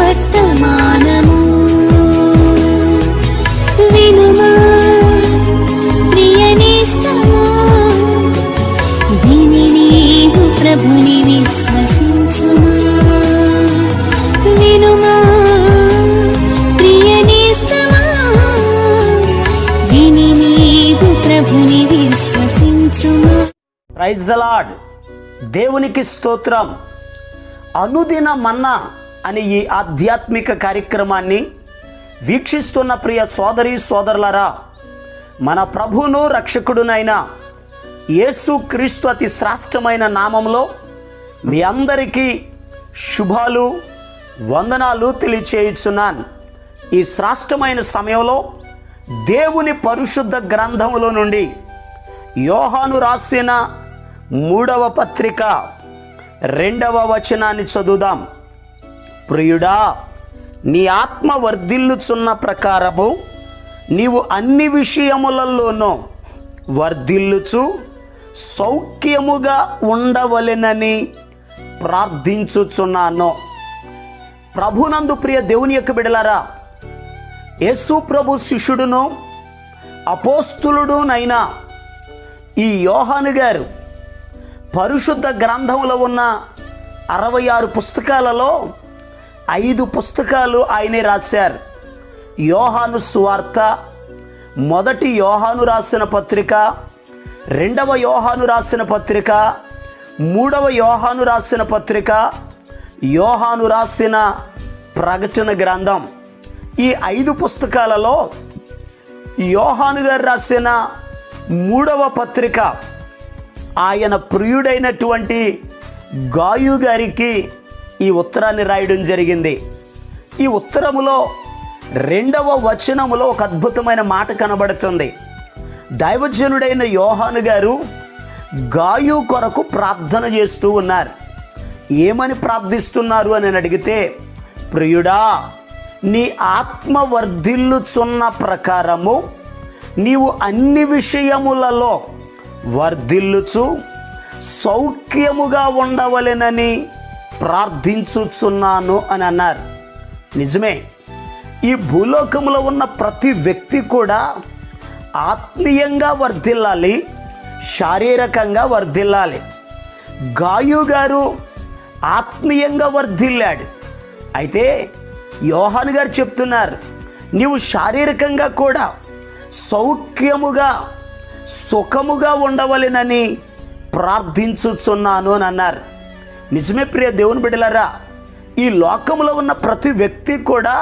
వర్తమానము వినుమా ప్రియ నేస్తమా, విని నీవు ప్రభుని విశ్వసించుమా. వినుమా ప్రియ నేస్తమా, విని నీవు ప్రభుని విశ్వసించుమా. Praise the lord. దేవునికి స్తోత్రం. అనుదిన మన్నా అని ఈ ఆధ్యాత్మిక కార్యక్రమాన్ని వీక్షిస్తున్న ప్రియ సోదరి సోదరులారా, మన ప్రభువును రక్షకుడునైన యేసు క్రీస్తు అతి శ్రేష్టమైన నామంలో మీ అందరికీ శుభాలు వందనాలు తెలియచేయుచున్నాను. ఈ శ్రేష్టమైన సమయంలో దేవుని పరిశుద్ధ గ్రంథములో నుండి యోహాను రాసిన 3వ పత్రిక 2వ వచనాన్ని చదువుదాం. ప్రియుడా, నీ ఆత్మ వర్ధిల్లుచున్న ప్రకారము నీవు అన్ని విషయములలోనూ వర్ధిల్లుచు సౌఖ్యముగా ఉండవలెనని ప్రార్థించుచున్నాను. ప్రభునందు ప్రియ దేవుని యొక్క బిడ్డలారా, యేసు ప్రభు శిష్యుడును అపోస్తులుడునైనా ఈ యోహాను గారు పరిశుద్ధ గ్రంథంలో ఉన్న 66 పుస్తకాలలో 5 పుస్తకాలు ఆయనే రాశారు. యోహాను సువార్త, మొదటి యోహాను రాసిన పత్రిక, 2వ యోహాను రాసిన పత్రిక, 3వ యోహాను రాసిన పత్రిక, యోహాను రాసిన ప్రకటన గ్రంథం. ఈ 5 పుస్తకాలలో యోహాను గారు రాసిన 3వ పత్రిక ఆయన ప్రియుడైనటువంటి గాయు గారికి ఈ ఉత్తరాన్ని రాయడం జరిగింది. ఈ ఉత్తరములో 2వ వచనములో ఒక అద్భుతమైన మాట కనబడుతుంది. దైవజనుడైన యోహాను గారు గాయు కొరకు ప్రార్థన చేస్తూ ఉన్నారు. ఏమని ప్రార్థిస్తున్నారు అని అడిగితే, ప్రియుడా, నీ ఆత్మ వర్ధిల్లుచున్న ప్రకారము నీవు అన్ని విషయములలో వర్ధిల్లుచు సౌఖ్యముగా ఉండవలెనని ప్రార్థించుచున్నాను అని అన్నారు. నిజమే, ఈ భూలోకంలో ఉన్న ప్రతి వ్యక్తి కూడా ఆత్మీయంగా వర్ధిల్లాలి, శారీరకంగా వర్ధిల్లాలి. గాయు గారు ఆత్మీయంగా వర్ధిల్లాడు. అయితే యోహాను గారు చెప్తున్నారు, నీవు శారీరకంగా కూడా సౌఖ్యముగా సుఖముగా ఉండవలెనని ప్రార్థించుచున్నాను అని అన్నారు. నిజమే ప్రియ దేవుని బిడ్డలారా, ఈ లోకంలో ఉన్న ప్రతి వ్యక్తి కూడా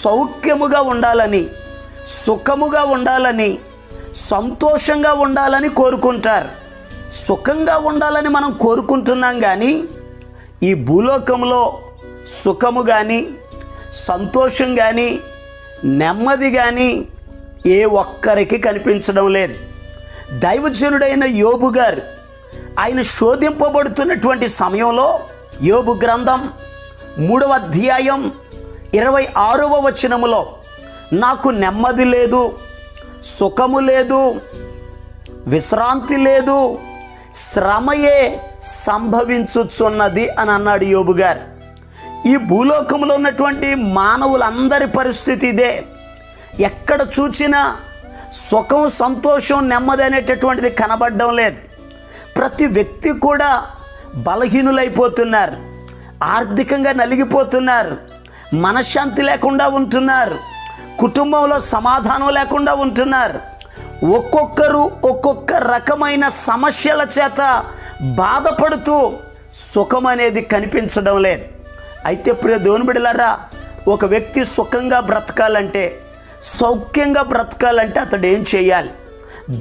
సౌఖ్యముగా ఉండాలని, సుఖముగా ఉండాలని, సంతోషంగా ఉండాలని కోరుకుంటారు. సుఖంగా ఉండాలని మనం కోరుకుంటున్నాం, కానీ ఈ భూలోకంలో సుఖము కానీ, సంతోషం కానీ, నెమ్మది కానీ ఏ ఒక్కరికి కనిపించడం లేదు. దైవజనుడైన యోబు గారు ఆయన శోధింపబడుతున్నటువంటి సమయంలో యోబు గ్రంథం 3వ అధ్యాయం 26వ వచనములో, నాకు నెమ్మది లేదు, సుఖము లేదు, విశ్రాంతి లేదు, శ్రమయే సంభవించుచున్నది అని అన్నాడు యోబు గారు. ఈ భూలోకంలో ఉన్నటువంటి మానవులందరి పరిస్థితి ఇదే. ఎక్కడ చూసినా సుఖం, సంతోషం, నెమ్మది అనేటటువంటిది కనబడడం లేదు. ప్రతి వ్యక్తి కూడా బలహీనులైపోతున్నారు, ఆర్థికంగా నలిగిపోతున్నారు, మనశ్శాంతి లేకుండా ఉంటున్నారు, కుటుంబంలో సమాధానం లేకుండా ఉంటున్నారు. ఒక్కొక్కరు ఒక్కొక్క రకమైన సమస్యల చేత బాధపడుతూ సుఖం అనేది కనిపించడం లేదు. అయితే ప్రియ దేవుని బిడ్డలారా, ఒక వ్యక్తి సుఖంగా బ్రతకాలంటే, సౌఖ్యంగా బ్రతకాలంటే అతడు ఏం చేయాలి?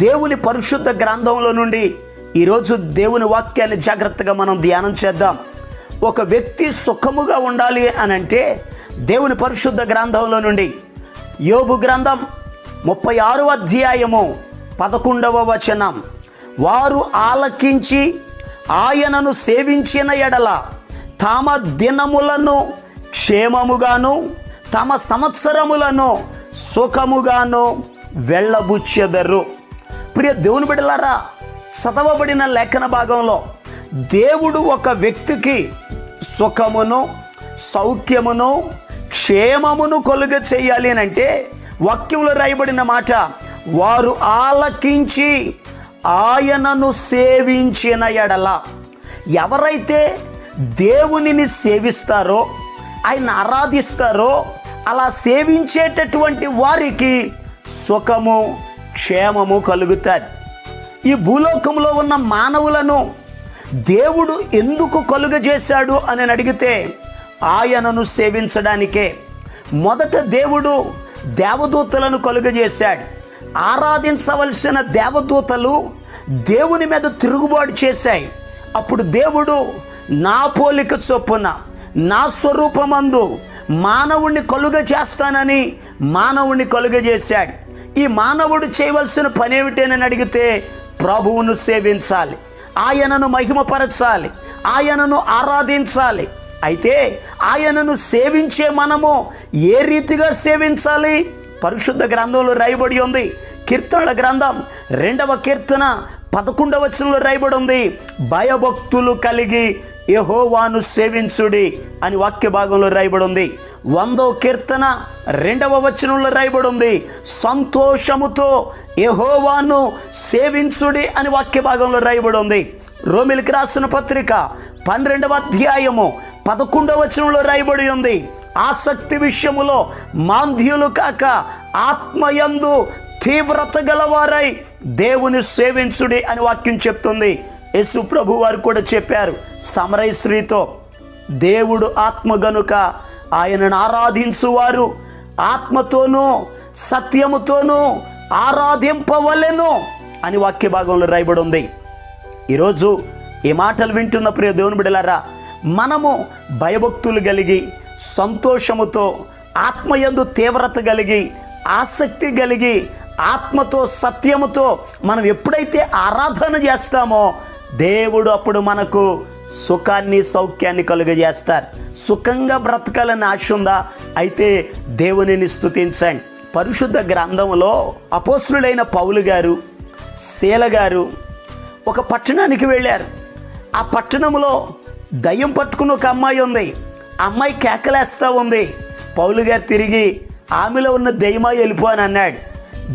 దేవుని పరిశుద్ధ గ్రంథంలో నుండి ఈరోజు దేవుని వాక్యాన్ని జాగ్రత్తగా మనం ధ్యానం చేద్దాం. ఒక వ్యక్తి సుఖముగా ఉండాలి అని అంటే దేవుని పరిశుద్ధ గ్రంథంలో నుండి యోబు గ్రంథం 36వ అధ్యాయము 11వ వచనం, వారు ఆలకించి ఆయనను సేవించిన ఎడల తమ దినములను క్షేమముగాను తమ సంవత్సరములను సుఖముగాను వెళ్ళబుచ్చెదరు. ప్రియ దేవుని బిడ్డలారా, చదవబడిన లేఖన భాగంలో దేవుడు ఒక వ్యక్తికి సుఖమును సౌఖ్యమును క్షేమమును కలుగ చేయాలి అని అంటే వాక్యంలో రాయబడిన మాట, వారు ఆలకించి ఆయనను సేవించిన ఎడల. ఎవరైతే దేవునిని సేవిస్తారో, ఆయన ఆరాధిస్తారో, అలా సేవించేటటువంటి వారికి సుఖము క్షేమము కలుగుతుంది. ఈ భూలోకంలో ఉన్న మానవులను దేవుడు ఎందుకు కలుగజేశాడు అని అడిగితే ఆయనను సేవించడానికే. మొదట దేవుడు దేవదూతలను కలుగజేశాడు. ఆరాధించవలసిన దేవదూతలు దేవుని మీద తిరుగుబాటు చేశాయి. అప్పుడు దేవుడు నా పోలిక చొప్పున నా స్వరూపమందు మానవుణ్ణి కలుగజేస్తానని మానవుణ్ణి కలుగజేశాడు. ఈ మానవుడు చేయవలసిన పని ఏమిటేనని అడిగితే ప్రభువును సేవించాలి, ఆయనను మహిమపరచాలి, ఆయనను ఆరాధించాలి. అయితే ఆయనను సేవించే మనము ఏ రీతిగా సేవించాలి? పరిశుద్ధ గ్రంథంలో రాయబడి ఉంది. కీర్తనల గ్రంథం 2వ కీర్తన 11వ వచనంలో రాయబడి ఉంది, భయభక్తులు కలిగి యెహోవాను సేవించుడి అని వాక్య భాగంలో రాయబడి ఉంది. 100వ కీర్తన 2వ వచనంలో రాయబడి ఉంది, సంతోషముతో యెహోవాను సేవించుడి అని వాక్య భాగంలో రాయబడి ఉంది. రోమిలికి రాసిన పత్రిక 12వ అధ్యాయము 11వ వచనంలో రాయబడి ఉంది, ఆసక్తి విషయములో మాంద్యులు కాక ఆత్మయందు తీవ్రత గలవారై దేవుని సేవించుడి అని వాక్యం చెప్తుంది. యేసు ప్రభు వారు కూడా చెప్పారు సమరయ స్త్రీతో, దేవుడు ఆత్మ గనుక ఆయనను ఆరాధించువారు ఆత్మతోనూ సత్యముతోనూ ఆరాధింపవలెను అని వాక్య భాగంలో రాయబడి ఉంది. ఈరోజు ఈ మాటలు వింటున్న ప్రియ దేవుని బిడ్డలారా, మనము భయభక్తులు కలిగి సంతోషముతో ఆత్మయందు తీవ్రత కలిగి ఆసక్తి కలిగి ఆత్మతో సత్యముతో మనం ఎప్పుడైతే ఆరాధన చేస్తామో దేవుడు అప్పుడు మనకు సుఖాన్ని సౌఖ్యాన్ని కలుగజేస్తారు. సుఖంగా బ్రతకాలని ఆశ ఉందా? అయితే దేవునిని స్తుతించండి. పరిశుద్ధ గ్రంథంలో అపోస్తులైన పౌలు గారు, శీల గారు ఒక పట్టణానికి వెళ్ళారు. ఆ పట్టణంలో దయ్యం పట్టుకున్న ఒక అమ్మాయి ఉంది. ఆ అమ్మాయి కేకలేస్తూ ఉంది. పౌలు గారు తిరిగి ఆమెలో ఉన్న దెయ్యమా వెళ్ళిపో అని అన్నాడు.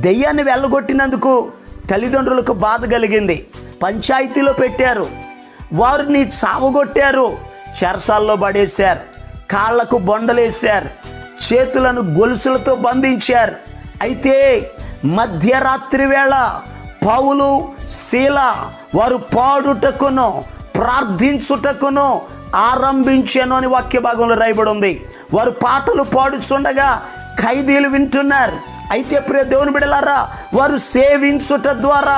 దెయ్యాన్ని వెళ్ళగొట్టినందుకు తల్లిదండ్రులకు బాధ కలిగింది. పంచాయతీలో పెట్టారు, వారిని చావగొట్టారు, చెరసాల్లో పడేశారు, కాళ్లకు బొండలేశారు, చేతులను గొలుసులతో బంధించారు. అయితే మధ్యరాత్రి వేళ పౌలు శీల వారు పాడుటకును ప్రార్థించుటకును ఆరంభించాను అని వాక్య భాగంలో రాయబడి ఉంది. వారు పాటలు పాడుచుండగా ఖైదీలు వింటున్నారు. అయితే ప్రియ దేవుని బిడ్డలారా, వారు సేవించుట ద్వారా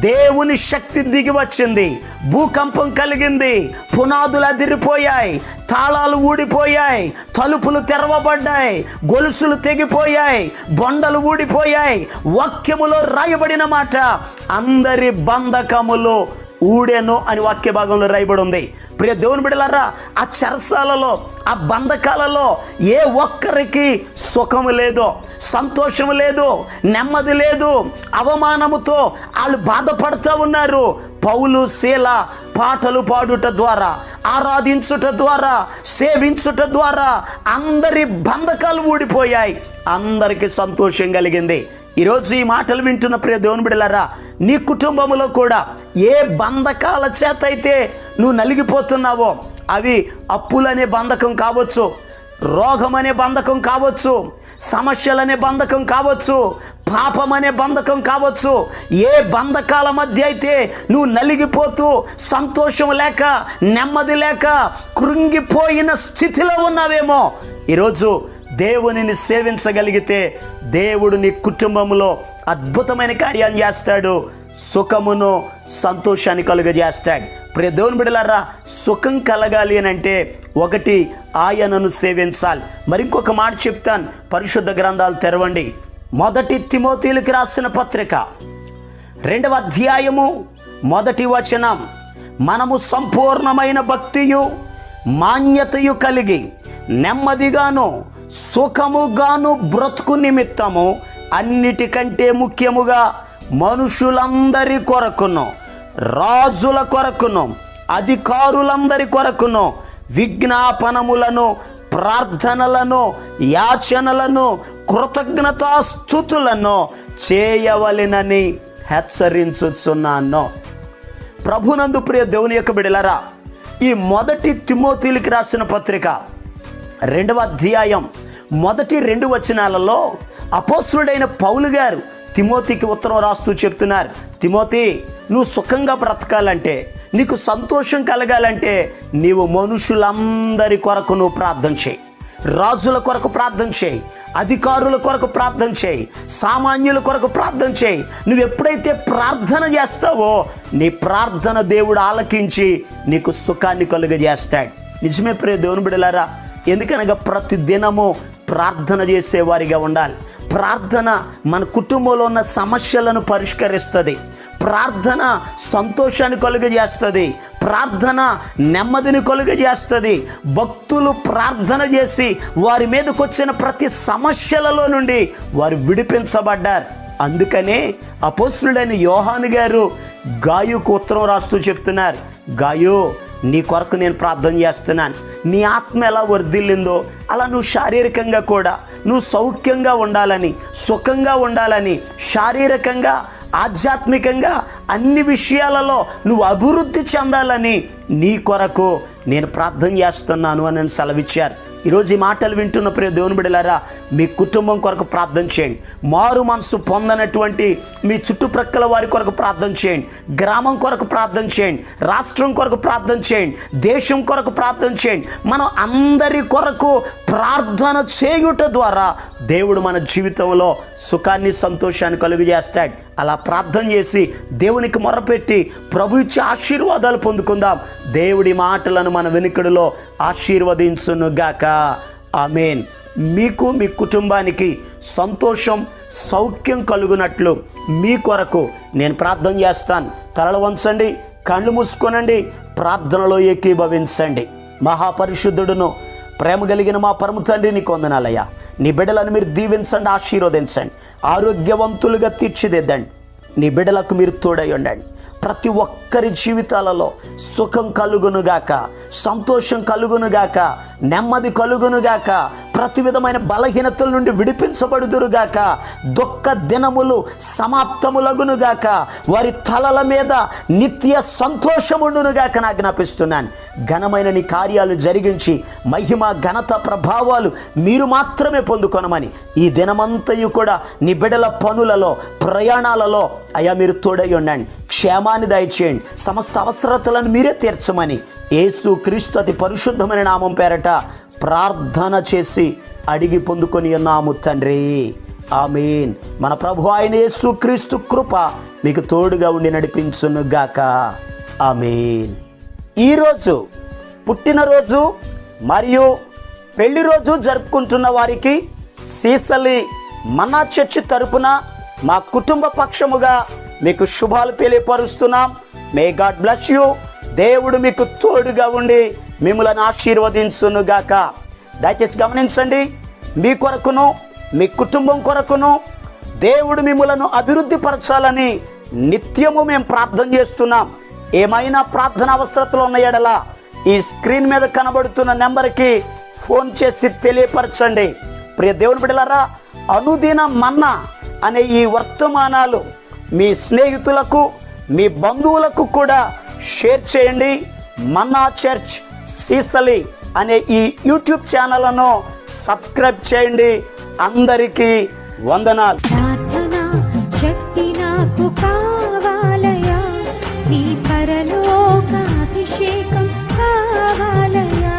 దేవుని శక్తి దిగి వచ్చింది. భూకంపం కలిగింది, పునాదులు అదిరిపోయాయి, తాళాలు ఊడిపోయాయి, తలుపులు తెరవబడ్డాయి, గొలుసులు తెగిపోయాయి, బొండలు ఊడిపోయాయి. వాక్యములో రాయబడిన మాట, అందరి బంధకములు ఊడెను అని వాక్య భాగంలో రాయబడి ఉంది. ప్రియ దేవుని బిడ్డలారా, ఆ చెరసాలలో ఆ బంధకాలలో ఏ ఒక్కరికి సుఖము లేదు, సంతోషము లేదు, నెమ్మది లేదు, అవమానముతో వాళ్ళు బాధపడుతూ ఉన్నారు. పౌలు శీల పాటలు పాడుట ద్వారా, ఆరాధించుట ద్వారా, సేవించుట ద్వారా అందరి బంధకాలు ఊడిపోయాయి, అందరికీ సంతోషం కలిగింది. ఈరోజు ఈ మాటలు వింటున్న ప్రియ దేవుని బిడ్డలారా, నీ కుటుంబంలో కూడా ఏ బంధకాల చేత అయితే నువ్వు నలిగిపోతున్నావో, అవి అప్పులనే బంధకం కావచ్చు, రోగం అనే బంధకం కావచ్చు, సమస్యలనే బంధకం కావచ్చు, పాపం అనే బంధకం కావచ్చు. ఏ బంధకాల మధ్య అయితే నువ్వు నలిగిపోతూ సంతోషం లేక నెమ్మది లేక కృంగిపోయిన స్థితిలో ఉన్నావేమో, ఈరోజు దేవునిని సేవించగలిగితే దేవుడు నీ కుటుంబంలో అద్భుతమైన కార్యాన్ని చేస్తాడు, సుఖమును సంతోషాన్ని కలుగజేస్తాడు. ప్రియ దేవుని బిడ్డలారా, సుఖం కలగాలి అని అంటే ఒకటి ఆయనను సేవించాలి. మరింకొక మాట చెప్తాను, పరిశుద్ధ గ్రంథాలు తెరవండి. 1 తిమోతీయులకు రాసిన పత్రిక 2వ అధ్యాయము 1వ వచనం, మనము సంపూర్ణమైన భక్తియు మాన్యతయు కలిగి నెమ్మదిగాను సుఖముగాను బ్రతుకు నిమిత్తము అన్నిటికంటే ముఖ్యముగా మనుషులందరి కొరకును, రాజుల కొరకును, అధికారులందరి కొరకును విజ్ఞాపనములను ప్రార్థనలను, యాచనలను, కృతజ్ఞతాస్తుతులను చేయవలెనని హెచ్చరించుచున్నాను. ప్రభునందు ప్రియ దేవుని యొక్క బిడ్డలారా, ఈ మొదటి తిమోతికి రాసిన పత్రిక 2వ అధ్యాయం మొదటి 2 వచనాలలో అపోస్తలుడైన పౌలు గారు తిమోతికి ఉత్తరం రాస్తూ చెప్తున్నారు, తిమోతి, నువ్వు సుఖంగా బ్రతకాలంటే, నీకు సంతోషం కలగాలంటే నీవు మనుషులందరి కొరకు నువ్వు ప్రార్థన చేయి. రాజుల కొరకు ప్రార్థన చేయి, అధికారుల కొరకు ప్రార్థన చేయి, సామాన్యుల కొరకు ప్రార్థన చేయి. నువ్వు ఎప్పుడైతే ప్రార్థన చేస్తావో నీ ప్రార్థన దేవుడు ఆలకించి నీకు సుఖాన్ని కలుగజేస్తాడు. నిజమే ప్రియ దేవుని బిడ్డలారా, ఎందుకనగా ప్రతి దినము ప్రార్థన చేసేవారిగా ఉండాలి. ప్రార్థన మన కుటుంబంలో ఉన్న సమస్యలను పరిష్కరిస్తుంది. ప్రార్థన సంతోషాన్ని కలుగజేస్తుంది. ప్రార్థన నెమ్మదిని కలుగజేస్తుంది. భక్తులు ప్రార్థన చేసి వారి మీదకి వచ్చిన ప్రతి సమస్యలలో నుండి వారు విడిపించబడ్డారు. అందుకనే అపోస్తలుడైన యోహాను గారు గాయుకు ఉత్తరం రాస్తూ చెప్తున్నారు, గాయు, నీ కొరకు నేను ప్రార్థన చేస్తున్నాను. నీ ఆత్మ ఎలా వర్ధిల్లిందో అలా నువ్వు శారీరకంగా కూడా నువ్వు సౌఖ్యంగా ఉండాలని, సుఖంగా ఉండాలని, శారీరకంగా ఆధ్యాత్మికంగా అన్ని విషయాలలో నువ్వు అభివృద్ధి చెందాలని నీ కొరకు నేను ప్రార్థన చేస్తున్నాను అని సెలవిచ్చారు. ఈరోజు ఈ మాటలు వింటున్న ప్రియ దేవుని బిడ్డలారా, మీ కుటుంబం కొరకు ప్రార్థన చేయండి. మారు మనసు పొందనటువంటి మీ చుట్టుప్రక్కల వారి కొరకు ప్రార్థన చేయండి. గ్రామం కొరకు ప్రార్థన చేయండి. రాష్ట్రం కొరకు ప్రార్థన చేయండి. దేశం కొరకు ప్రార్థన చేయండి. మనం అందరి కొరకు ప్రార్థన చేయుట ద్వారా దేవుడు మన జీవితంలో సుఖాన్ని, సంతోషాన్ని కలుగజేస్తాడు. అలా ప్రార్థన చేసి దేవునికి మొరపెట్టి ప్రభు ఇచ్చే ఆశీర్వాదాలు పొందుకుందాం. దేవుడి మాటలను మన వెనుకడిలో ఆశీర్వదించునుగాక. ఆమేన్. మీకు, మీ కుటుంబానికి సంతోషం, సౌఖ్యం కలుగునట్లు మీ కొరకు నేను ప్రార్థన చేస్తాను. తలలు వంచండి, కళ్ళు మూసుకోనండి, ప్రార్థనలో ఏకీభవించండి. మహాపరిశుద్ధుడును ప్రేమ కలిగిన మా పరమ తండ్రి, నీకు వందనాలయ్యా. నీ బిడ్డలను మీరు దీవించండి, ఆశీర్వదించండి, ఆరోగ్యవంతులుగా తీర్చిదిద్దండి. నీ బిడ్డలకు మీరు తోడై ఉండండి. ప్రతి ఒక్కరి జీవితాలలో సుఖం కలుగునుగాక, సంతోషం కలుగునుగాక, నెమ్మది కలుగునుగాక, ప్రతి విధమైన బలహీనతల నుండి విడిపించబడుదురుగాక, దుఃఖ దినములు సమాప్తములగునుగాక, వారి తలల మీద నిత్య సంతోషముండునుగాక నా జ్ఞాపిస్తున్నాను. ఘనమైన నీ కార్యాలు జరిగించి మహిమ, ఘనత, ప్రభావాలు మీరు మాత్రమే పొందుకొనమని ఈ దినమంతయు కూడా నీ బిడ్డల పనులలో, ప్రయాణాలలో అయ్యా మీరు తోడై ఉండండి. క్షేమాన్ని దయచేయండి. సమస్త అవసరతలను మీరే తీర్చమని యేసు క్రీస్తు అతి పరిశుద్ధమైన నామం పేరట ప్రార్థన చేసి అడిగి పొందుకొని ఉన్నాము తండ్రి. ఆమేన్. మన ప్రభు అయిన యేసు క్రీస్తు కృప మీకు తోడుగా ఉండి నడిపించునుగాక. ఆమేన్. ఈరోజు పుట్టినరోజు మరియు పెళ్లి రోజు జరుపుకుంటున్న వారికి సీసలి మన్నా చర్చి తరపున మా కుటుంబ పక్షముగా మీకు శుభాలు తెలియపరుస్తున్నాం. May God bless you. దేవుడు మీకు తోడుగా ఉండి మిమ్మల్ని ఆశీర్వదించునుగాక. దయచేసి గమనించండి, మీ కొరకును మీ కుటుంబం కొరకును దేవుడు మిమ్మలను అభివృద్ధి పరచాలని నిత్యము మేము ప్రార్థన చేస్తున్నాం. ఏమైనా ప్రార్థన అవసరతలు ఉన్న ఎడల ఈ స్క్రీన్ మీద కనబడుతున్న నెంబర్కి ఫోన్ చేసి తెలియపరచండి. ప్రియ దేవుని బిడ్డలారా, అనుదిన మన్నా అనే ఈ వర్తమానాలు మీ స్నేహితులకు, మీ బంధువులకు కూడా షేర్ చేయండి. మన్నా చర్చ్ సీసలి అనే ఈ యూట్యూబ్ ఛానల్ను సబ్స్క్రైబ్ చేయండి. అందరికీ వందనాలు. ప్రార్థనా శక్తి నాకు కావాలయా, నీ పరలోక అభిషేకం కావాలయా,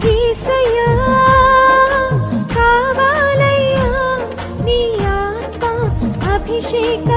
యేసయ్యా కావాలయ్యా, నీ ఆత్మ అభిషేకం